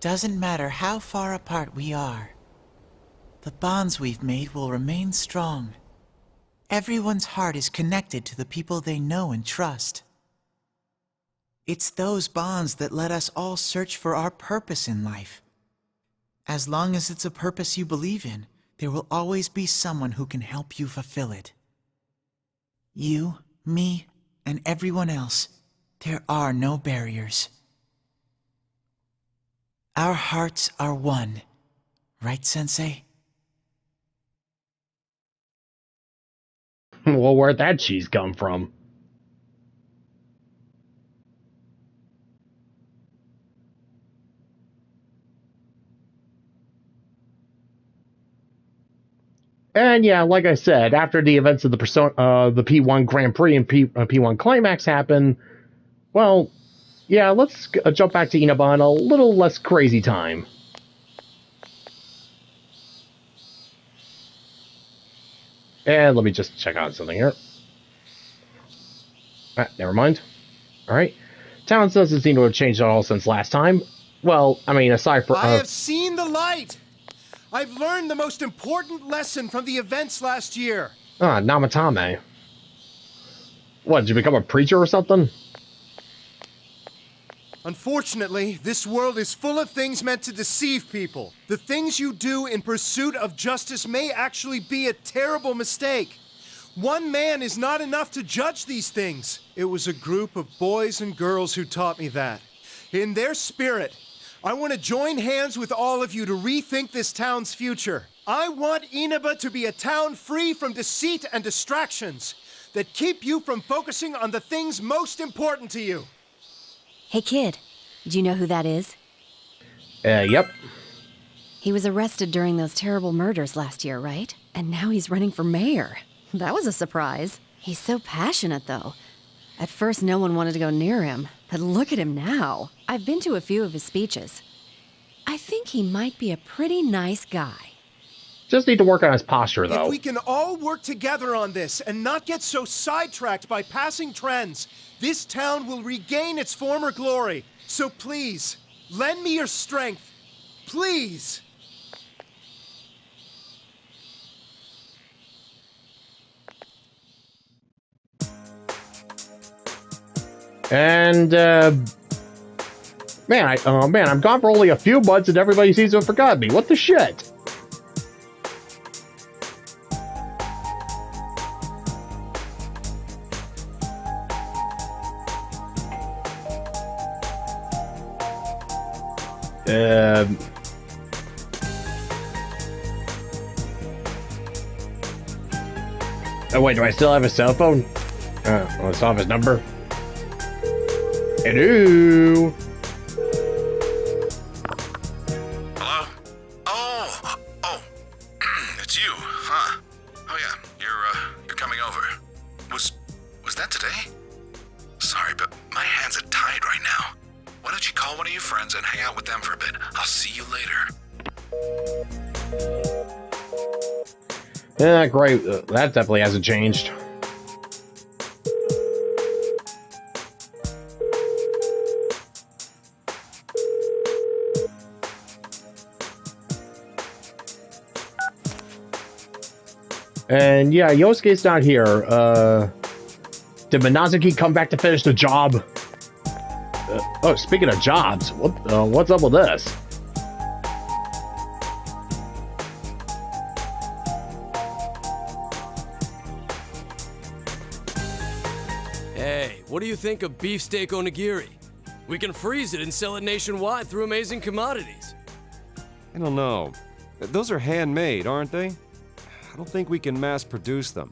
Doesn't matter how far apart we are. The bonds we've made will remain strong. Everyone's heart is connected to the people they know and trust. It's those bonds that let us all search for our purpose in life. As long as it's a purpose you believe in, there will always be someone who can help you fulfill it. You, me, and everyone else, there are no barriers. Our hearts are one, right, Sensei? Well, where'd that cheese come from? And yeah, like I said, after the events of the P-1 Grand Prix and P-1 Climax happen, well, yeah, let's jump back to Inaba in a little less crazy time. And let me just check out something here. Never mind. Alright. Town doesn't seem to have changed at all since last time. Well, I mean, aside from... I have seen the light! I've learned the most important lesson from the events last year. Namatame. What, did you become a preacher or something? Unfortunately, this world is full of things meant to deceive people. The things you do in pursuit of justice may actually be a terrible mistake. One man is not enough to judge these things. It was a group of boys and girls who taught me that. In their spirit, I want to join hands with all of you to rethink this town's future. I want Inaba to be a town free from deceit and distractions that keep you from focusing on the things most important to you. Hey kid, do you know who that is? Yep. He was arrested during those terrible murders last year, right? And now he's running for mayor. That was a surprise. He's so passionate, though. At first, no one wanted to go near him, but look at him now. I've been to a few of his speeches. I think he might be a pretty nice guy. Just need to work on his posture, though. If we can all work together on this and not get so sidetracked by passing trends, this town will regain its former glory. So please, lend me your strength. Please! And, man, I'm gone for only a few months and everybody seems to have forgotten me. What the shit? Oh, wait, do I still have his cell phone? I still have his number. Hello? Hello? Oh, it's you, huh? Oh yeah, you're coming over. Was that today? Sorry, but my hands are tied right now. Why don't you call one of your friends and hang out with them for a bit? I'll see you later. Yeah, great. That definitely hasn't changed. And yeah, Yosuke's not here. Did Minazuki come back to finish the job? Oh, speaking of jobs, what's up with this? Hey, what do you think of beefsteak onigiri? We can freeze it and sell it nationwide through Amazing Commodities. I don't know. Those are handmade, aren't they? I don't think we can mass produce them.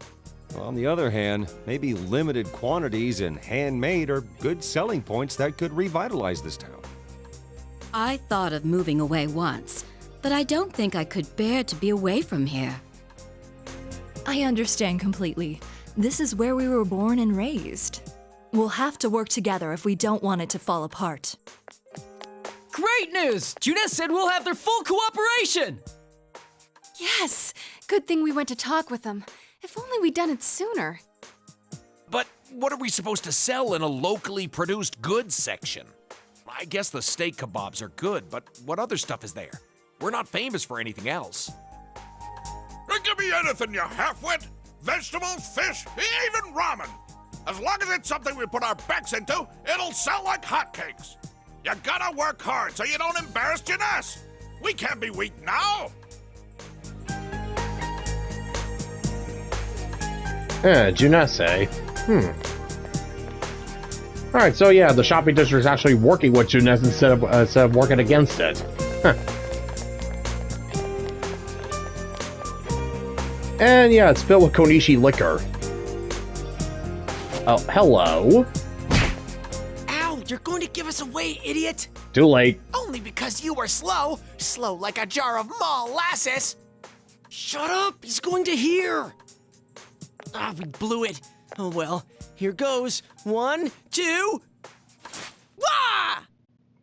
On the other hand, maybe limited quantities and handmade are good selling points that could revitalize this town. I thought of moving away once, but I don't think I could bear to be away from here. I understand completely. This is where we were born and raised. We'll have to work together if we don't want it to fall apart. Great news! Junes said we'll have their full cooperation! Yes! Good thing we went to talk with them. If only we'd done it sooner. But what are we supposed to sell in a locally produced goods section? I guess the steak kebabs are good, but what other stuff is there? We're not famous for anything else. Give me anything, you half-wit. Vegetables, fish, even ramen. As long as it's something we put our backs into, it'll sell like hotcakes. You gotta work hard so you don't embarrass Jeunesse. We can't be weak now. Jeunesse, eh? Alright, so yeah, the shopping district is actually working with Jeunesse instead of working against it. Huh. And yeah, it's filled with Konishi liquor. Oh, hello. Ow, you're going to give us away, idiot! Too late. Only because you were slow. Slow like a jar of molasses. Shut up, he's going to hear. Ah, we blew it. Oh well, here goes. 1, 2. Wah!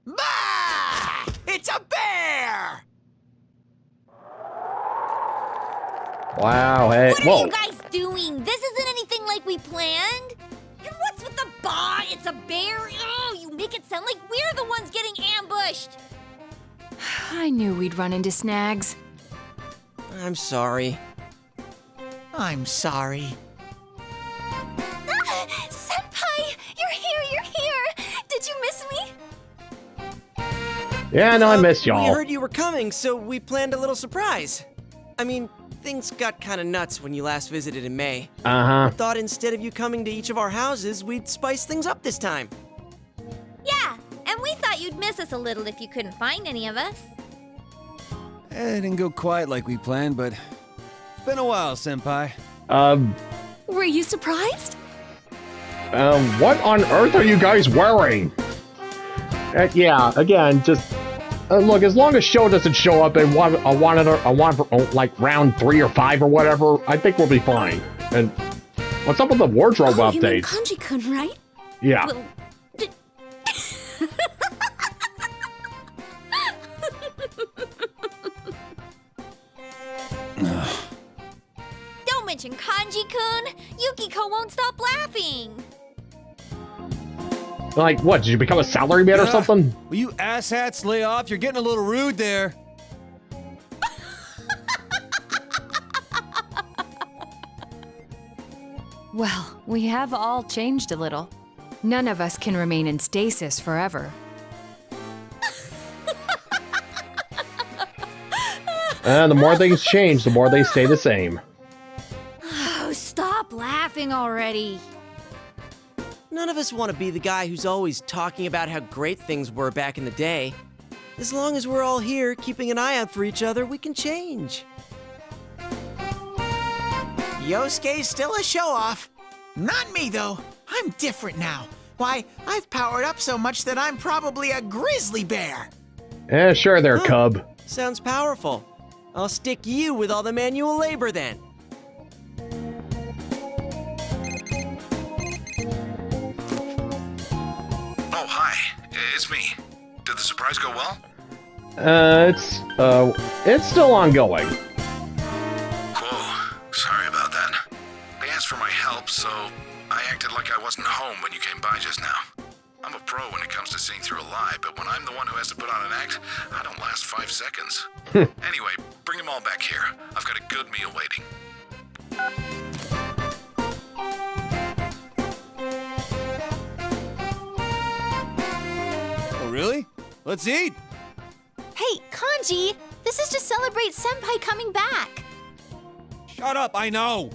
Bah! It's a bear! Wow, hey, What whoa. are you guys doing? This isn't anything like we planned. And what's with the bah? It's a bear. Oh, you make it sound like we're the ones getting ambushed. I knew we'd run into snags. I'm sorry. I'm sorry. Senpai, you're here. Did you miss me? Yeah, no, I missed We y'all. heard you were coming, so we planned a little surprise. I mean, things got kind of nuts when you last visited in May. Uh-huh. Thought instead of you coming to each of our houses, we'd spice things up this time. Yeah, and we thought you'd miss us a little if you couldn't find any of us. It didn't go quite like we planned, but it's been a while, Senpai. Were you surprised? What on earth are you guys wearing? Yeah, again, just look. As long as Show doesn't show up in like round 3 or 5 or whatever, I think we'll be fine. And what's up with the wardrobe You mean updates? Kanji-kun, right? Yeah. Well, don't mention Kanji-kun. Yukiko won't stop laughing. Like, what? Did you become a salaryman or something? Will you asshats lay off? You're getting a little rude there. Well, we have all changed a little. None of us can remain in stasis forever. The more things change, the more they stay the same. Oh, stop laughing already. None of us want to be the guy who's always talking about how great things were back in the day. As long as we're all here, keeping an eye out for each other, we can change. Yosuke's still a show-off. Not me, though. I'm different now. Why, I've powered up so much that I'm probably a grizzly bear. Sure there, Cub. Sounds powerful. I'll stick you with all the manual labor then. Oh, hi. It's me. Did the surprise go well? It's still ongoing. Cool. Sorry about that. They asked for my help, so I acted like I wasn't home when you came by just now. I'm a pro when it comes to seeing through a lie, but when I'm the one who has to put on an act, I don't last 5 seconds. Anyway, bring them all back here. I've got a good meal waiting. Oh, really? Let's eat. Hey, Kanji, this is to celebrate Senpai coming back. Shut up, I know.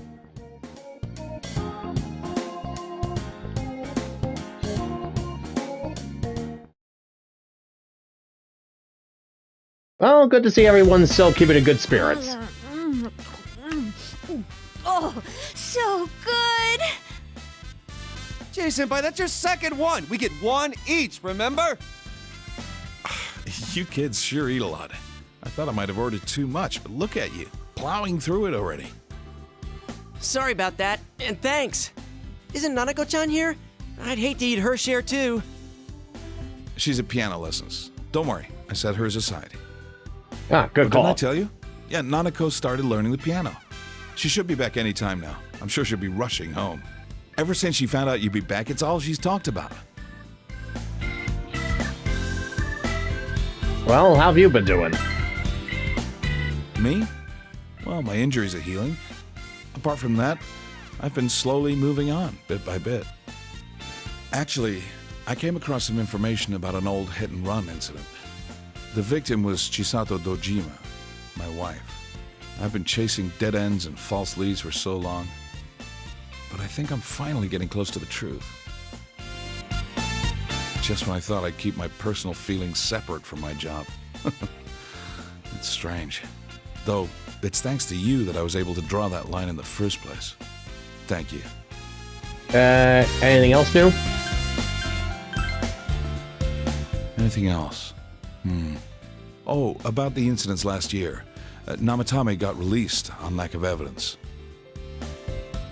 Well, good to see everyone's still keeping in good spirits. Oh, so good. Jay Senpai, that's your second one. We get one each, remember? You kids sure eat a lot. I thought I might have ordered too much, but look at you, plowing through it already. Sorry about that, and thanks. Isn't Nanako-chan here? I'd hate to eat her share too. She's at piano lessons. Don't worry, I set hers aside. Ah, good But call. didn't I tell you? Yeah, Nanako started learning the piano. She should be back any time now. I'm sure she'll be rushing home. Ever since she found out you'd be back, it's all she's talked about. Well, how have you been doing? Me? Well, my injuries are healing. Apart from that, I've been slowly moving on, bit by bit. Actually, I came across some information about an old hit-and-run incident. The victim was Chisato Dojima, my wife. I've been chasing dead ends and false leads for so long, but I think I'm finally getting close to the truth. Just when I thought I'd keep my personal feelings separate from my job. It's strange. Though, it's thanks to you that I was able to draw that line in the first place. Thank you. Anything else new? Anything else? Oh, about the incidents last year. Namatame got released on lack of evidence.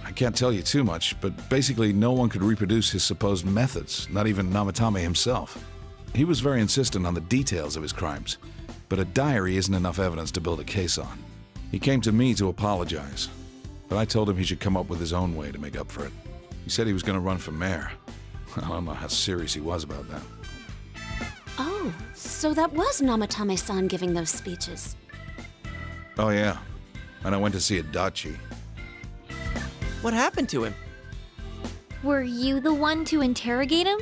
I can't tell you too much, but basically no one could reproduce his supposed methods, not even Namatame himself. He was very insistent on the details of his crimes, but a diary isn't enough evidence to build a case on. He came to me to apologize, but I told him he should come up with his own way to make up for it. He said he was going to run for mayor. I don't know how serious he was about that. Oh, so that was Namatame-san giving those speeches. Oh yeah, and I went to see Adachi. What happened to him? Were you the one to interrogate him?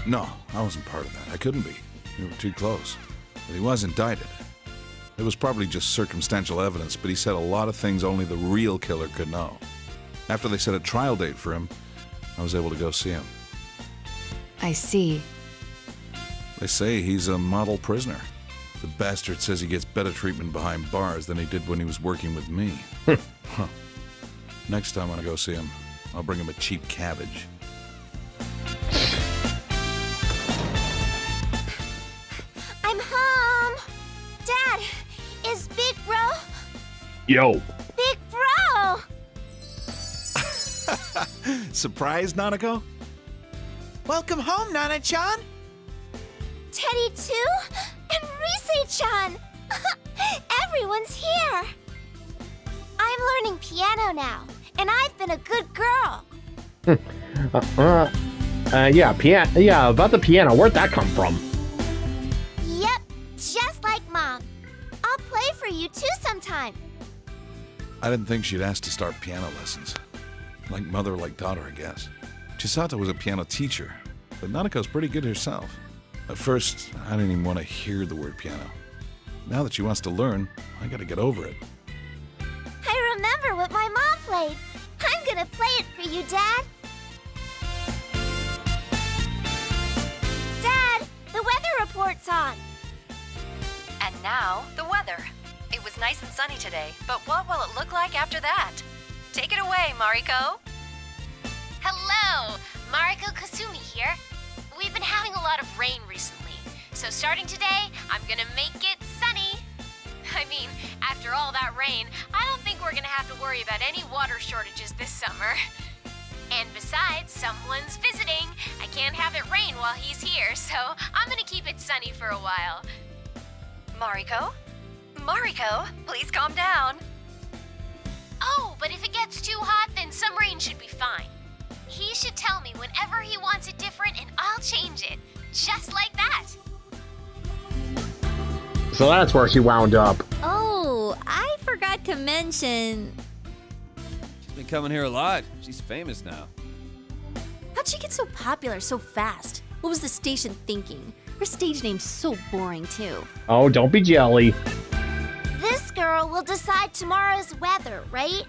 No, I wasn't part of that. I couldn't be. We were too close. But he was indicted. It was probably just circumstantial evidence, but he said a lot of things only the real killer could know. After they set a trial date for him, I was able to go see him. I see. They say he's a model prisoner. The bastard says he gets better treatment behind bars than he did when he was working with me. Huh. Next time when I go see him, I'll bring him a cheap cabbage. I'm home! Dad, is Big Bro? Yo. Big Bro! Surprised, Nanako? Welcome home, Nana-chan! Teddy too? And Rise-chan! Everyone's here! I'm learning piano now, and I've been a good girl. Yeah, about the piano. Where'd that come from? Yep, just like Mom. I'll play for you too sometime. I didn't think she'd ask to start piano lessons. Like mother, like daughter, I guess. Chisato was a piano teacher, but Nanako's pretty good herself. At first, I didn't even want to hear the word piano. Now that she wants to learn, I gotta get over it. I remember what my mom played. I'm gonna play it for you, Dad. Dad, the weather report's on. And now, the weather. It was nice and sunny today, but what will it look like after that? Take it away, Mariko. Hello, Mariko Kasumi here. We've been having a lot of rain recently, so starting today, I'm gonna make it sunny. I mean, after all that rain, I don't think we're gonna have to worry about any water shortages this summer. And besides, someone's visiting. I can't have it rain while he's here, so I'm gonna keep it sunny for a while. Mariko? Mariko, please calm down. Oh, but if it gets too hot, then some rain should be fine. He should tell me whenever he wants it different, and I'll change it. Just like that. So that's where she wound up. Oh, I forgot to mention... She's been coming here a lot. She's famous now. How'd she get so popular so fast? What was the station thinking? Her stage name's so boring, too. Oh, don't be jelly. This girl will decide tomorrow's weather, right?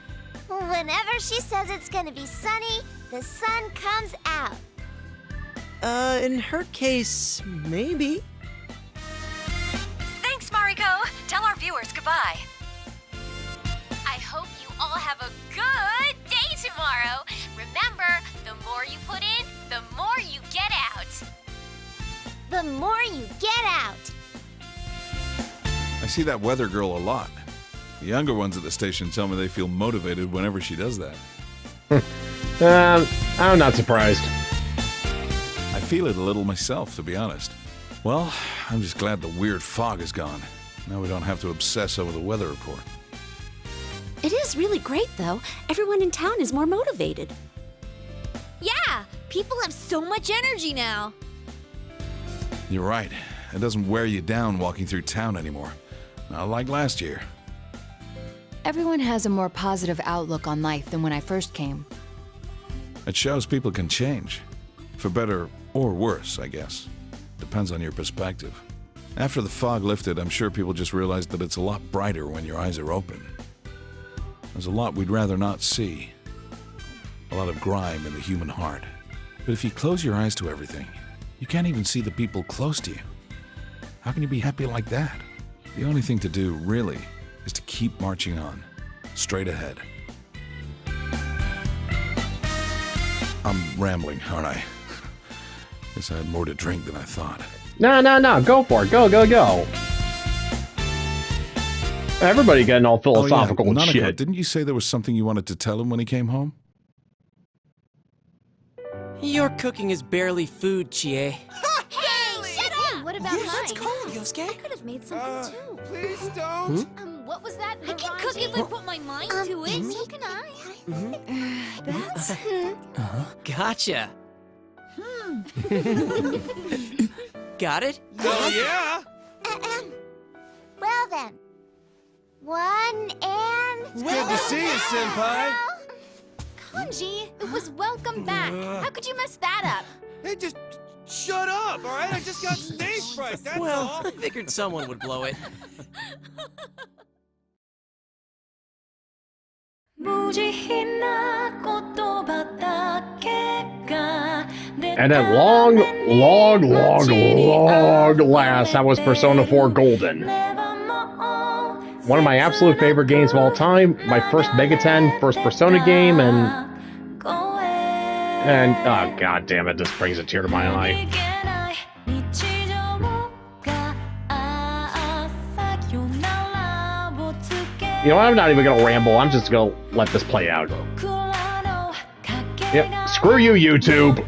Whenever she says it's gonna be sunny, the sun comes out. In her case, maybe. Thanks, Mariko. Tell our viewers goodbye. I hope you all have a good day tomorrow. Remember, the more you put in, the more you get out. The more you get out. I see that weather girl a lot. The younger ones at the station tell me they feel motivated whenever she does that. I'm not surprised. I feel it a little myself, to be honest. Well, I'm just glad the weird fog is gone. Now we don't have to obsess over the weather report. It is really great, though. Everyone in town is more motivated. Yeah, people have so much energy now. You're right. It doesn't wear you down walking through town anymore. Not like last year. Everyone has a more positive outlook on life than when I first came. It shows people can change. For better or worse, I guess. Depends on your perspective. After the fog lifted, I'm sure people just realized that it's a lot brighter when your eyes are open. There's a lot we'd rather not see. A lot of grime in the human heart. But if you close your eyes to everything, you can't even see the people close to you. How can you be happy like that? The only thing to do, really, is to keep marching on, straight ahead. I'm rambling, aren't I? Guess I had more to drink than I thought. No, go for it. Go. Everybody getting all philosophical and Nanako, shit. didn't you say there was something you wanted to tell him when he came home? Your cooking is barely food, Chie. Hey, shut up! What about mine? Let's call him, Yosuke. I could have made something too. Please don't. What was that? I can cook if I put my mind to it. So can I. That's... Gotcha. Got it? Oh, yeah. Well then. 1 and... It's good to see you, Senpai. Kanji, it was welcome back. How could you mess that up? Hey, just shut up, all right? I just got stage fright, that's Well, all. I figured someone would blow it. And at long last, that was Persona 4 Golden. One of my absolute favorite games of all time. My first Mega 10, first Persona game, and oh god damn it, this brings a tear to my eye. You know what, I'm not even gonna ramble, I'm just gonna let this play out. Yep, screw you, YouTube!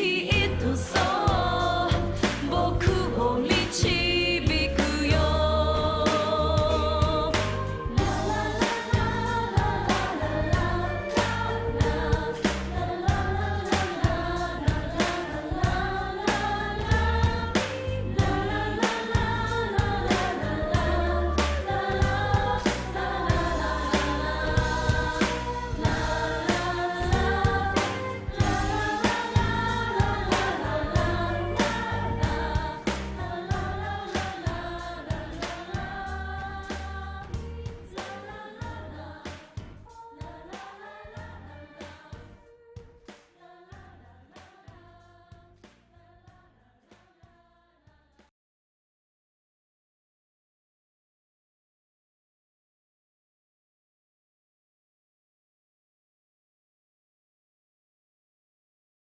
きっとそう僕を導くよ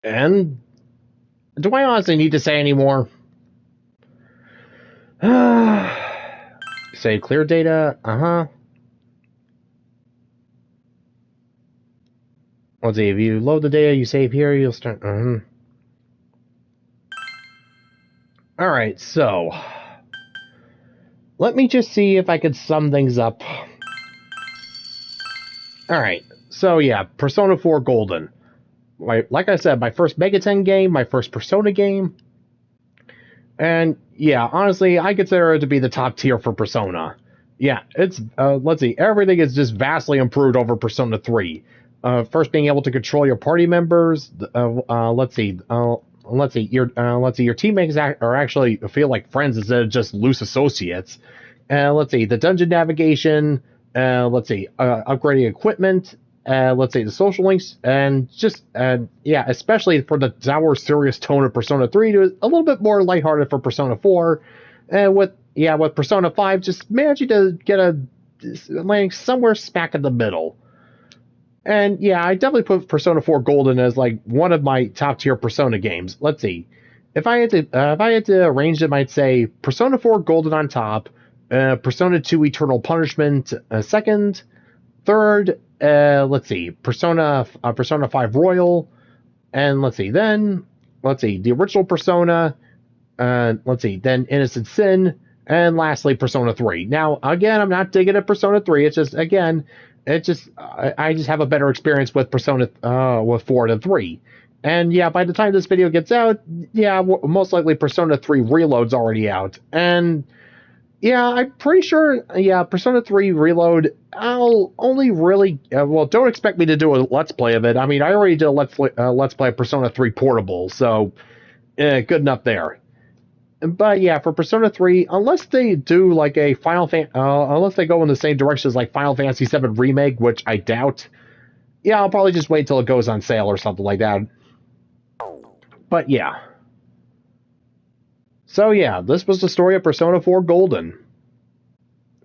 And do I honestly need to say any more? Say clear data. Let's see. If you load the data you save here, you'll start. All right. So let me just see if I could sum things up. All right. So yeah, Persona 4 Golden. Like I said, my first Megaten game, my first Persona game. And yeah, honestly, I consider it to be the top tier for Persona. Yeah, it's, let's see, everything is just vastly improved over Persona 3. First being able to control your party members, let's see, your teammates are actually feel like friends instead of just loose associates. Let's see, the dungeon navigation, upgrading equipment, let's say the social links, and just, yeah, especially for the dour, serious tone of Persona 3 to a little bit more lighthearted for Persona 4, and with Persona 5, just managing to get landing somewhere smack in the middle. And yeah, I definitely put Persona 4 Golden as like one of my top tier Persona games. Let's see, if I had to arrange them, I'd say Persona 4 Golden on top, Persona 2 Eternal Punishment second, third, let's see, Persona 5 Royal, and the original Persona, then Innocent Sin, and lastly Persona 3. Now, again, I'm not digging at Persona 3. It's just, again, I just have a better experience with Persona with 4 than 3. And yeah, by the time this video gets out, yeah, most likely Persona 3 Reload's already out. And yeah, I'm pretty sure, yeah, Persona 3 Reload, I'll only really, don't expect me to do a Let's Play of it. I mean, I already did a Let's Play of Persona 3 Portable, so good enough there. But yeah, for Persona 3, unless they do like a unless they go in the same direction as like Final Fantasy VII Remake, which I doubt, yeah, I'll probably just wait till it goes on sale or something like that. But yeah. So yeah, this was the story of Persona 4 Golden.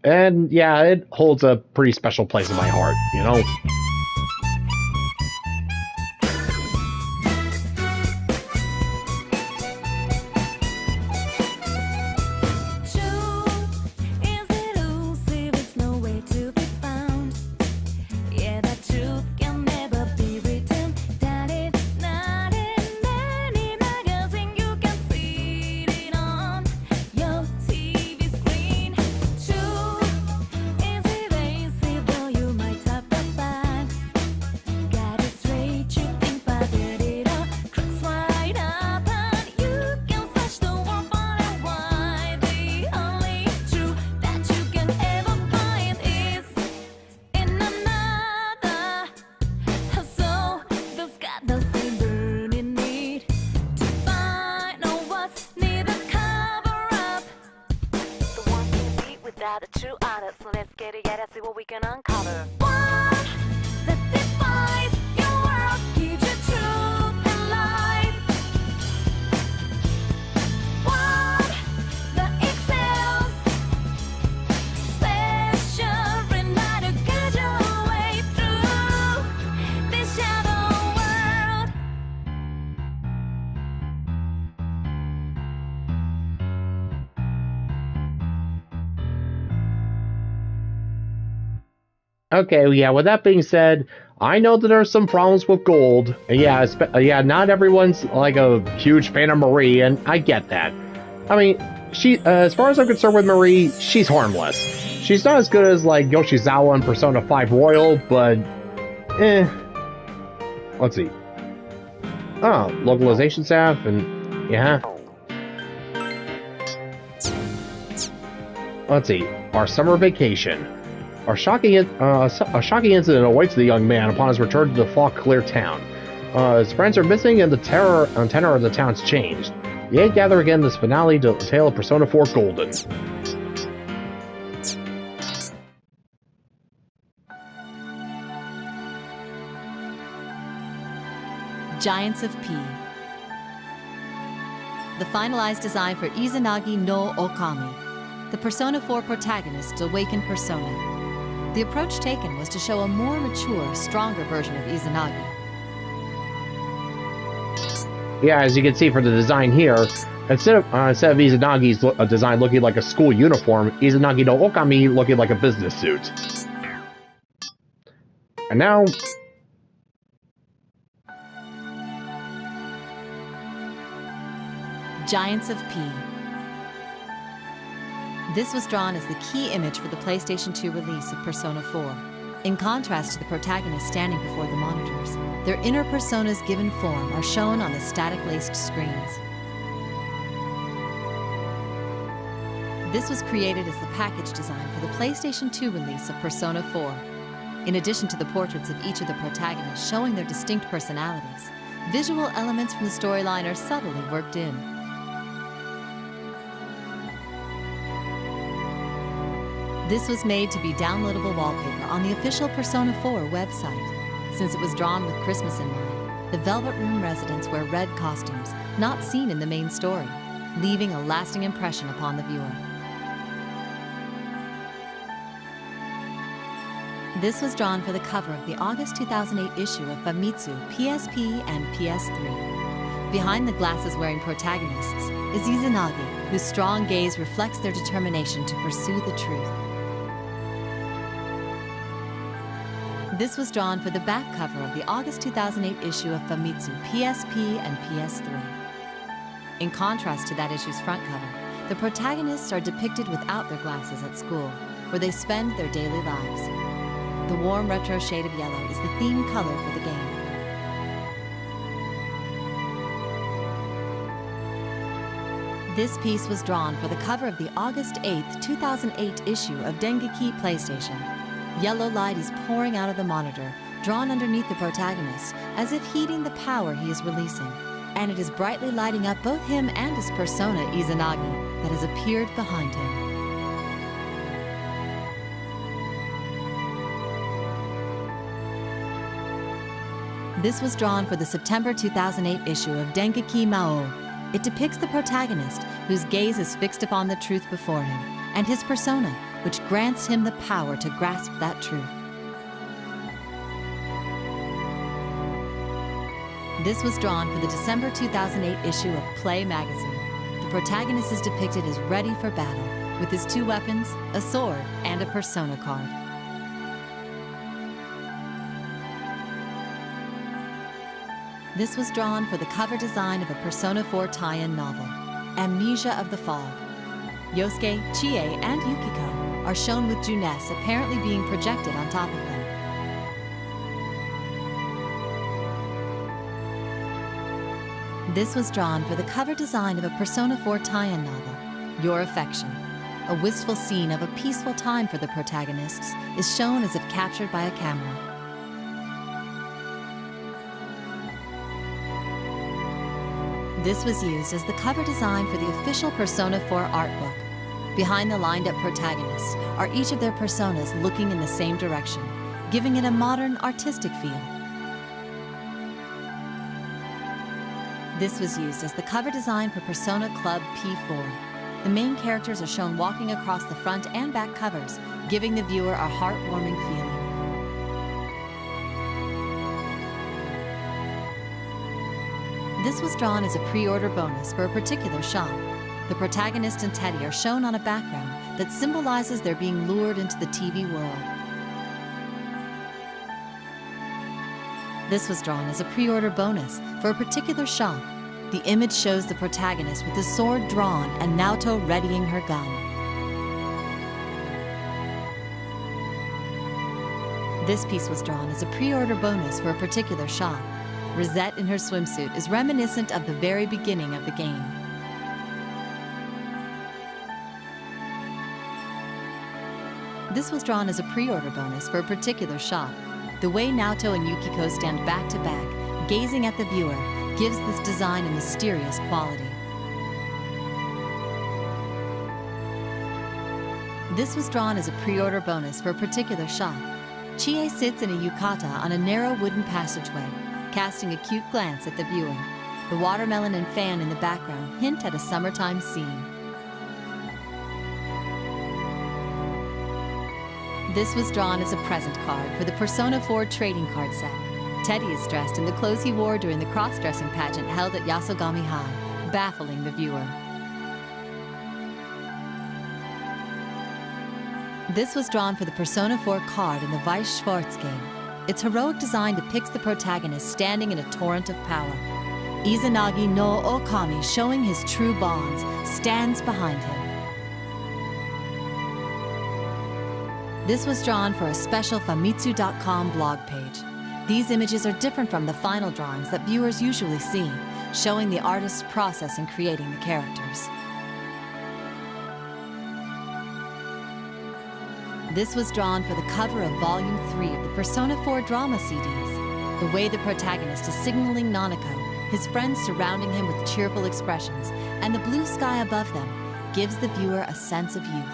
And yeah, it holds a pretty special place in my heart, you know? Okay, yeah, with that being said, I know that there's some problems with gold. And yeah, not everyone's like a huge fan of Marie, and I get that. I mean, as far as I'm concerned with Marie, she's harmless. She's not as good as like Yoshizawa in Persona 5 Royal, but Let's see. Oh, localization staff, and yeah. Let's see. Our summer vacation. A shocking incident awaits the young man upon his return to the fog-clear town. His friends are missing, and the tenor of the town's changed. The eight gather again this finale to the tale of Persona 4 Golden. Giants of P. The finalized design for Izanagi no Okami, the Persona 4 protagonist's awakened persona. The approach taken was to show a more mature, stronger version of Izanagi. Yeah, as you can see from the design here, instead of Izanagi's design looking like a school uniform, Izanagi no Okami looking like a business suit. And now... Giants of P. This was drawn as the key image for the PlayStation 2 release of Persona 4. In contrast to the protagonists standing before the monitors, their inner personas given form are shown on the static-laced screens. This was created as the package design for the PlayStation 2 release of Persona 4. In addition to the portraits of each of the protagonists showing their distinct personalities, visual elements from the storyline are subtly worked in. This was made to be downloadable wallpaper on the official Persona 4 website. Since it was drawn with Christmas in mind, the Velvet Room residents wear red costumes, not seen in the main story, leaving a lasting impression upon the viewer. This was drawn for the cover of the August 2008 issue of Famitsu, PSP, and PS3. Behind the glasses-wearing protagonists is Izanagi, whose strong gaze reflects their determination to pursue the truth. This was drawn for the back cover of the August 2008 issue of Famitsu, PSP, and PS3. In contrast to that issue's front cover, the protagonists are depicted without their glasses at school, where they spend their daily lives. The warm retro shade of yellow is the theme color for the game. This piece was drawn for the cover of the August 8th, 2008 issue of Dengeki PlayStation. Yellow light is pouring out of the monitor, drawn underneath the protagonist, as if heating the power he is releasing, and it is brightly lighting up both him and his persona, Izanagi, that has appeared behind him. This was drawn for the September 2008 issue of Dengeki Mao. It depicts the protagonist, whose gaze is fixed upon the truth before him, and his persona, which grants him the power to grasp that truth. This was drawn for the December 2008 issue of Play magazine. The protagonist is depicted as ready for battle, with his two weapons, a sword, and a persona card. This was drawn for the cover design of a Persona 4 tie-in novel, Amnesia of the Fog. Yosuke, Chie, and Yukiko are shown with Junes apparently being projected on top of them. This was drawn for the cover design of a Persona 4 tie-in novel, Your Affection. A wistful scene of a peaceful time for the protagonists is shown as if captured by a camera. This was used as the cover design for the official Persona 4 art book. Behind the lined-up protagonists are each of their personas looking in the same direction, giving it a modern, artistic feel. This was used as the cover design for Persona Club P4. The main characters are shown walking across the front and back covers, giving the viewer a heartwarming feeling. This was drawn as a pre-order bonus for a particular shop. The protagonist and Teddy are shown on a background that symbolizes their being lured into the TV world. This was drawn as a pre-order bonus for a particular shop. The image shows the protagonist with his sword drawn and Naoto readying her gun. This piece was drawn as a pre-order bonus for a particular shop. Rosette in her swimsuit is reminiscent of the very beginning of the game. This was drawn as a pre-order bonus for a particular shop. The way Naoto and Yukiko stand back to back, gazing at the viewer, gives this design a mysterious quality. This was drawn as a pre-order bonus for a particular shop. Chie sits in a yukata on a narrow wooden passageway, casting a cute glance at the viewer. The watermelon and fan in the background hint at a summertime scene. This was drawn as a present card for the Persona 4 trading card set. Teddy is dressed in the clothes he wore during the cross-dressing pageant held at Yasogami High, baffling the viewer. This was drawn for the Persona 4 card in the Weiss Schwarz game. Its heroic design depicts the protagonist standing in a torrent of power. Izanagi no Okami, showing his true bonds, stands behind him. This was drawn for a special Famitsu.com blog page. These images are different from the final drawings that viewers usually see, showing the artist's process in creating the characters. This was drawn for the cover of Volume 3 of the Persona 4 drama CDs. The way the protagonist is signaling Nanako, his friends surrounding him with cheerful expressions, and the blue sky above them gives the viewer a sense of youth.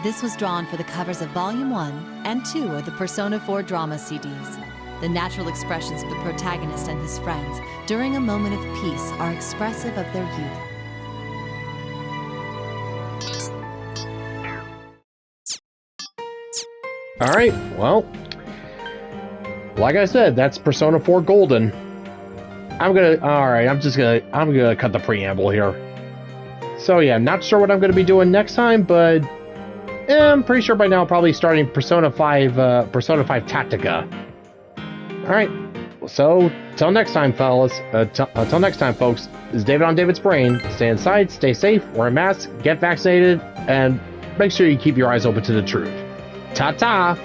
This was drawn for the covers of Volume 1 and 2 of the Persona 4 drama CDs. The natural expressions of the protagonist and his friends during a moment of peace are expressive of their youth. Alright, well, like I said, that's Persona 4 Golden. I'm gonna cut the preamble here. So yeah, not sure what I'm gonna be doing next time, but I'm pretty sure by now I'm probably starting Persona 5 Tactica. Alright, so till next time, fellas. Till next time, folks. This is David on David's Brain. Stay inside, stay safe, wear a mask, get vaccinated, and make sure you keep your eyes open to the truth. Ta-ta!